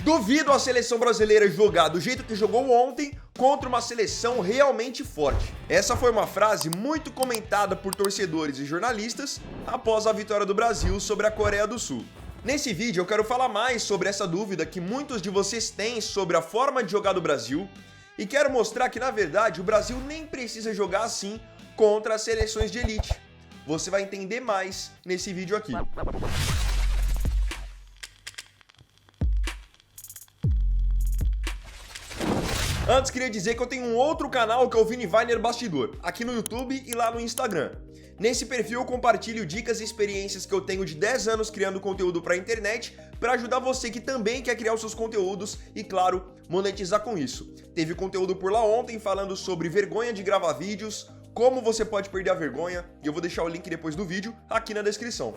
Duvido a seleção brasileira jogar do jeito que jogou ontem contra uma seleção realmente forte. Essa foi uma frase muito comentada por torcedores e jornalistas após a vitória do Brasil sobre a Coreia do Sul. Nesse vídeo eu quero falar mais sobre essa dúvida que muitos de vocês têm sobre a forma de jogar do Brasil e quero mostrar que, na verdade, o Brasil nem precisa jogar assim contra as seleções de elite. Você vai entender mais nesse vídeo aqui. Antes, queria dizer que eu tenho um outro canal que é o Vini Weiner Bastidor, aqui no YouTube e lá no Instagram. Nesse perfil eu compartilho dicas e experiências que eu tenho de 10 anos criando conteúdo para a internet para ajudar você que também quer criar os seus conteúdos e, claro, monetizar com isso. Teve conteúdo por lá ontem falando sobre vergonha de gravar vídeos, como você pode perder a vergonha, e eu vou deixar o link depois do vídeo aqui na descrição.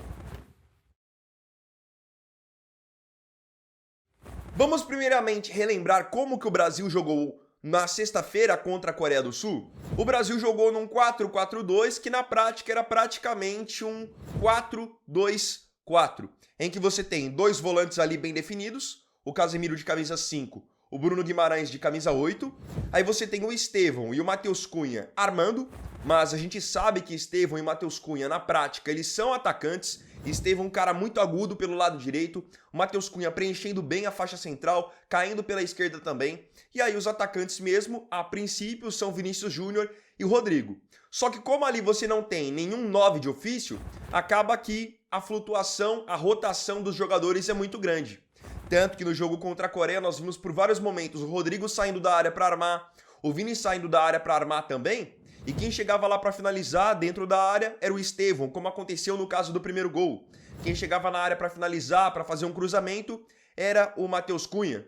Vamos primeiramente relembrar como que o Brasil jogou na sexta-feira contra a Coreia do Sul. O Brasil jogou num 4-4-2, que na prática era praticamente um 4-2-4, em que você tem dois volantes ali bem definidos, o Casemiro de camisa 5, o Bruno Guimarães de camisa 8, aí você tem o Estevão e o Matheus Cunha armando, mas a gente sabe que Estevão e Matheus Cunha na prática eles são atacantes. Estevão um cara muito agudo pelo lado direito, o Matheus Cunha preenchendo bem a faixa central, caindo pela esquerda também, e aí os atacantes mesmo, a princípio, são Vinícius Júnior e o Rodrigo. Só que como ali você não tem nenhum 9 de ofício, acaba que a flutuação, a rotação dos jogadores é muito grande. Tanto que no jogo contra a Coreia nós vimos por vários momentos o Rodrigo saindo da área para armar, o Vini saindo da área para armar também, e quem chegava lá para finalizar dentro da área era o Estevão, como aconteceu no caso do primeiro gol. Quem chegava na área para finalizar, para fazer um cruzamento, era o Matheus Cunha.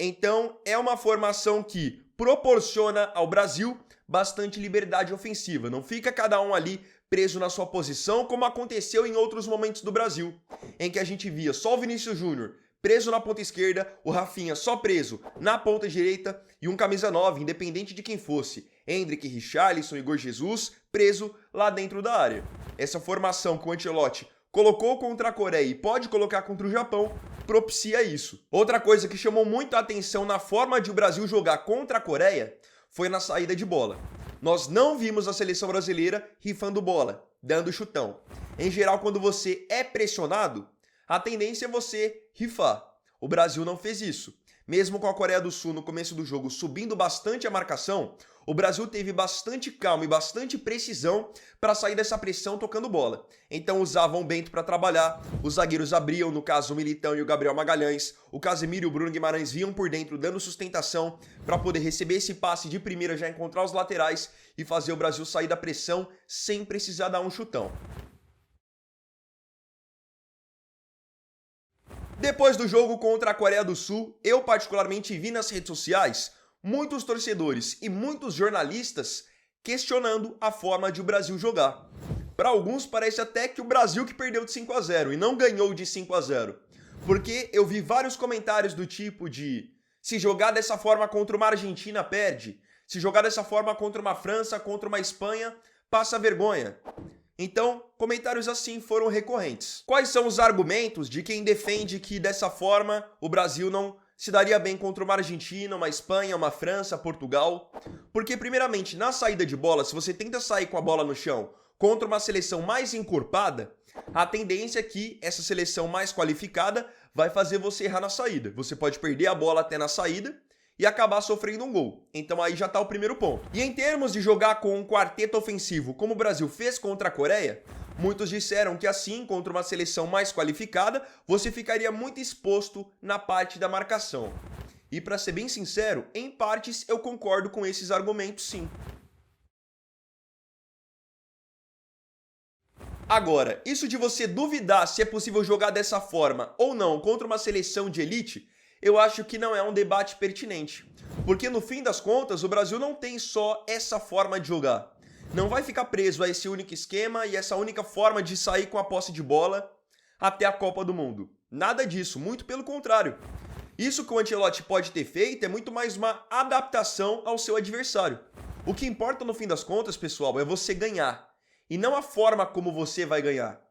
Então é uma formação que proporciona ao Brasil bastante liberdade ofensiva. Não fica cada um ali preso na sua posição, como aconteceu em outros momentos do Brasil, em que a gente via só o Vinícius Júnior preso na ponta esquerda, o Rafinha só preso na ponta direita e um camisa 9, independente de quem fosse, Endrick, Richarlison, Igor Jesus, preso lá dentro da área. Essa formação que o Ancelotti colocou contra a Coreia e pode colocar contra o Japão propicia isso. Outra coisa que chamou muito a atenção na forma de o Brasil jogar contra a Coreia foi na saída de bola. Nós não vimos a seleção brasileira rifando bola, dando chutão. Em geral, quando você é pressionado, a tendência é você rifar. O Brasil não fez isso. Mesmo com a Coreia do Sul no começo do jogo subindo bastante a marcação, o Brasil teve bastante calma e bastante precisão para sair dessa pressão tocando bola. Então usavam o Bento para trabalhar, os zagueiros abriam, no caso o Militão e o Gabriel Magalhães, o Casemiro e o Bruno Guimarães vinham por dentro dando sustentação para poder receber esse passe de primeira, já encontrar os laterais e fazer o Brasil sair da pressão sem precisar dar um chutão. Depois do jogo contra a Coreia do Sul, eu particularmente vi nas redes sociais muitos torcedores e muitos jornalistas questionando a forma de o Brasil jogar. Para alguns parece até que o Brasil que perdeu de 5-0 e não ganhou de 5-0. Porque eu vi vários comentários do tipo de se jogar dessa forma contra uma Argentina perde, se jogar dessa forma contra uma França, contra uma Espanha, passa vergonha. Então, comentários assim foram recorrentes. Quais são os argumentos de quem defende que dessa forma o Brasil não se daria bem contra uma Argentina, uma Espanha, uma França, Portugal? Porque, primeiramente, na saída de bola, se você tenta sair com a bola no chão contra uma seleção mais encorpada, a tendência é que essa seleção mais qualificada vai fazer você errar na saída. Você pode perder a bola até na saída e acabar sofrendo um gol. Então aí já está o primeiro ponto. E em termos de jogar com um quarteto ofensivo, como o Brasil fez contra a Coreia, muitos disseram que assim, contra uma seleção mais qualificada, você ficaria muito exposto na parte da marcação. E para ser bem sincero, em partes eu concordo com esses argumentos sim. Agora, isso de você duvidar se é possível jogar dessa forma ou não contra uma seleção de elite, eu acho que não é um debate pertinente. Porque no fim das contas, o Brasil não tem só essa forma de jogar. Não vai ficar preso a esse único esquema e essa única forma de sair com a posse de bola até a Copa do Mundo. Nada disso, muito pelo contrário. Isso que o Ancelotti pode ter feito é muito mais uma adaptação ao seu adversário. O que importa no fim das contas, pessoal, é você ganhar. E não a forma como você vai ganhar.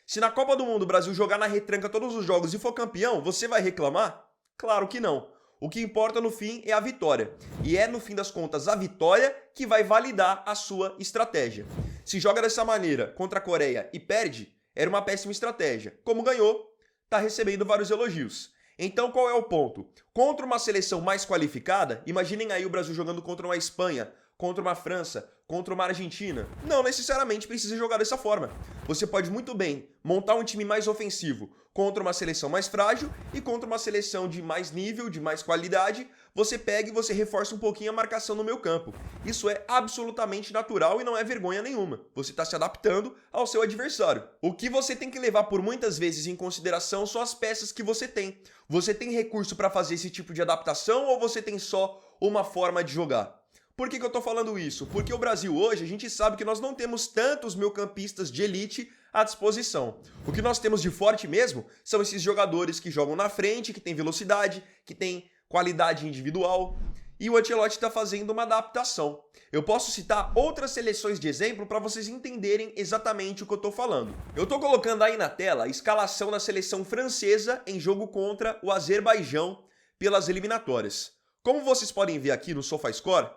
Se na Copa do Mundo o Brasil jogar na retranca todos os jogos e for campeão, você vai reclamar? Claro que não. O que importa no fim é a vitória. E é, no fim das contas, a vitória que vai validar a sua estratégia. Se joga dessa maneira contra a Coreia e perde, era uma péssima estratégia. Como ganhou, está recebendo vários elogios. Então qual é o ponto? Contra uma seleção mais qualificada, imaginem aí o Brasil jogando contra uma Espanha, contra uma França, contra uma Argentina. Não necessariamente precisa jogar dessa forma. Você pode muito bem montar um time mais ofensivo contra uma seleção mais frágil e contra uma seleção de mais nível, de mais qualidade, você pega e você reforça um pouquinho a marcação no meio campo. Isso é absolutamente natural e não é vergonha nenhuma. Você está se adaptando ao seu adversário. O que você tem que levar por muitas vezes em consideração são as peças que você tem. Você tem recurso para fazer esse tipo de adaptação ou você tem só uma forma de jogar? Por que eu tô falando isso? Porque o Brasil hoje, a gente sabe que nós não temos tantos meio-campistas de elite à disposição. O que nós temos de forte mesmo são esses jogadores que jogam na frente, que têm velocidade, que têm qualidade individual. E o Ancelotti está fazendo uma adaptação. Eu posso citar outras seleções de exemplo para vocês entenderem exatamente o que eu tô falando. Eu tô colocando aí na tela a escalação da seleção francesa em jogo contra o Azerbaijão pelas eliminatórias. Como vocês podem ver aqui no SofaScore,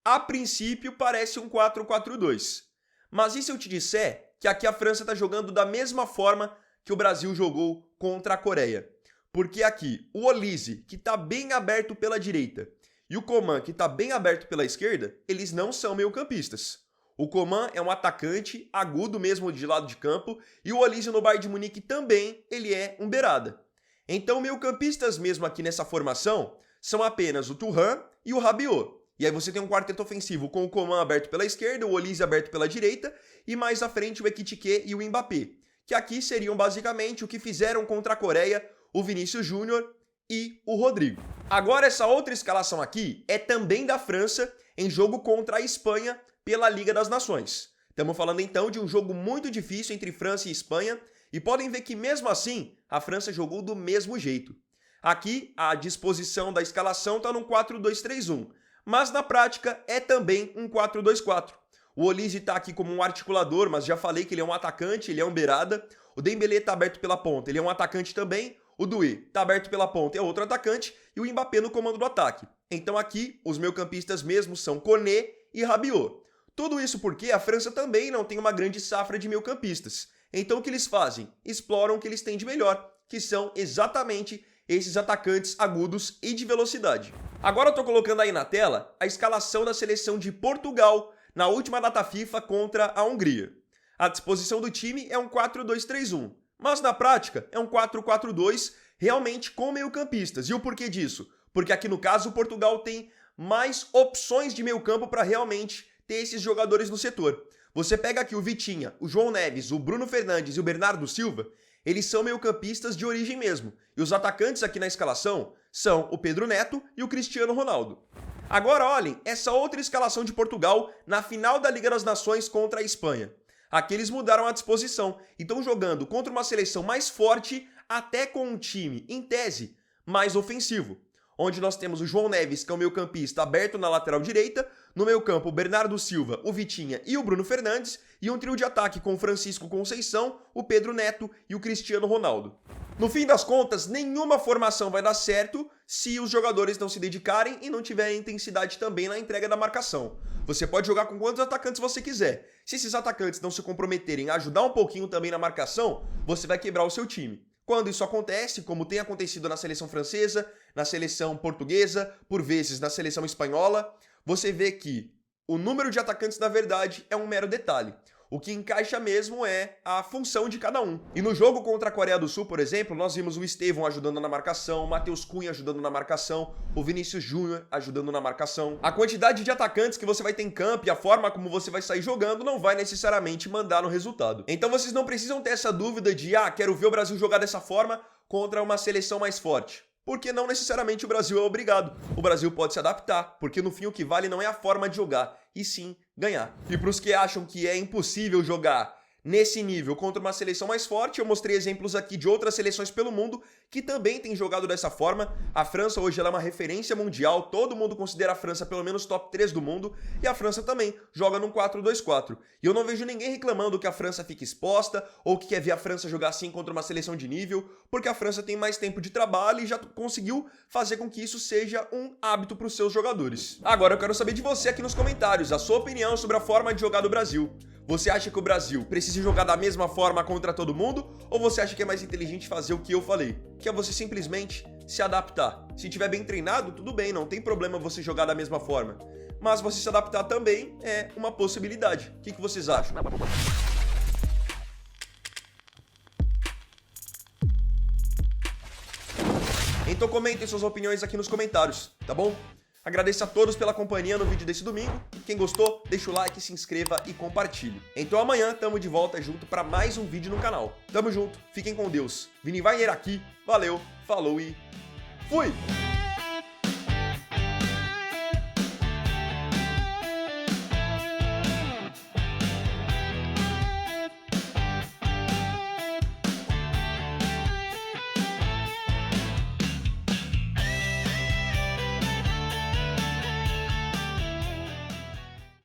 a princípio parece um 4-4-2. Mas e se eu te disser que aqui a França está jogando da mesma forma que o Brasil jogou contra a Coreia? Porque aqui o Olise, que está bem aberto pela direita, e o Coman, que está bem aberto pela esquerda, eles não são meio-campistas. O Coman é um atacante agudo mesmo de lado de campo, e o Olise no Bayern de Munique também, ele é um beirada. Então meio-campistas mesmo aqui nessa formação são apenas o Thuram e o Rabiot. E aí você tem um quarteto ofensivo com o Coman aberto pela esquerda, o Olise aberto pela direita e mais à frente o Ekitike e o Mbappé, que aqui seriam basicamente o que fizeram contra a Coreia o Vinícius Júnior e o Rodrigo. Agora essa outra escalação aqui é também da França em jogo contra a Espanha pela Liga das Nações. Estamos falando então de um jogo muito difícil entre França e Espanha e podem ver que mesmo assim a França jogou do mesmo jeito. Aqui a disposição da escalação está no 4-2-3-1. Mas na prática é também um 4-2-4. O Olise está aqui como um articulador, mas já falei que ele é um atacante, ele é um beirada. O Dembélé está aberto pela ponta, ele é um atacante também. O Doué está aberto pela ponta, é outro atacante. E o Mbappé no comando do ataque. Então aqui, os meio-campistas mesmo são Koné e Rabiot. Tudo isso porque a França também não tem uma grande safra de meio-campistas. Então o que eles fazem? Exploram o que eles têm de melhor, que são exatamente esses atacantes agudos e de velocidade. Agora eu tô colocando aí na tela a escalação da seleção de Portugal na última data FIFA contra a Hungria. A disposição do time é um 4-2-3-1, mas na prática é um 4-4-2 realmente com meio-campistas. E o porquê disso? Porque aqui no caso o Portugal tem mais opções de meio-campo para realmente ter esses jogadores no setor. Você pega aqui o Vitinha, o João Neves, o Bruno Fernandes e o Bernardo Silva, eles são meio-campistas de origem mesmo. E os atacantes aqui na escalação são o Pedro Neto e o Cristiano Ronaldo. Agora olhem essa outra escalação de Portugal na final da Liga das Nações contra a Espanha. Aqui eles mudaram a disposição e estão jogando contra uma seleção mais forte, até com um time, em tese, mais ofensivo. Onde nós temos o João Neves, que é o meio-campista aberto na lateral direita, no meio-campo o Bernardo Silva, o Vitinha e o Bruno Fernandes, e um trio de ataque com o Francisco Conceição, o Pedro Neto e o Cristiano Ronaldo. No fim das contas, nenhuma formação vai dar certo se os jogadores não se dedicarem e não tiverem intensidade também na entrega da marcação. Você pode jogar com quantos atacantes você quiser. Se esses atacantes não se comprometerem a ajudar um pouquinho também na marcação, você vai quebrar o seu time. Quando isso acontece, como tem acontecido na seleção francesa, na seleção portuguesa, por vezes na seleção espanhola, você vê que o número de atacantes, na verdade, é um mero detalhe. O que encaixa mesmo é a função de cada um. E no jogo contra a Coreia do Sul, por exemplo, nós vimos o Estevão ajudando na marcação, o Matheus Cunha ajudando na marcação, o Vinícius Júnior ajudando na marcação. A quantidade de atacantes que você vai ter em campo e a forma como você vai sair jogando não vai necessariamente mandar no resultado. Então vocês não precisam ter essa dúvida de, quero ver o Brasil jogar dessa forma contra uma seleção mais forte. Porque não necessariamente o Brasil é obrigado. O Brasil pode se adaptar, porque no fim o que vale não é a forma de jogar, e sim ganhar. E para os que acham que é impossível jogar nesse nível contra uma seleção mais forte. Eu mostrei exemplos aqui de outras seleções pelo mundo que também têm jogado dessa forma. A França hoje ela é uma referência mundial, todo mundo considera a França pelo menos top 3 do mundo, e a França também joga num 4-2-4. E eu não vejo ninguém reclamando que a França fique exposta ou que quer ver a França jogar assim contra uma seleção de nível, porque a França tem mais tempo de trabalho e já conseguiu fazer com que isso seja um hábito para os seus jogadores. Agora eu quero saber de você aqui nos comentários, a sua opinião sobre a forma de jogar do Brasil. Você acha que o Brasil precisa jogar da mesma forma contra todo mundo? Ou você acha que é mais inteligente fazer o que eu falei? Que é você simplesmente se adaptar. Se tiver bem treinado, tudo bem, não tem problema você jogar da mesma forma. Mas você se adaptar também é uma possibilidade. O que vocês acham? Então comentem suas opiniões aqui nos comentários, tá bom? Agradeço a todos pela companhia no vídeo desse domingo. Quem gostou, deixa o like, se inscreva e compartilhe. Então amanhã tamo de volta junto para mais um vídeo no canal. Tamo junto, fiquem com Deus. Vini Wagner aqui, valeu, falou e fui!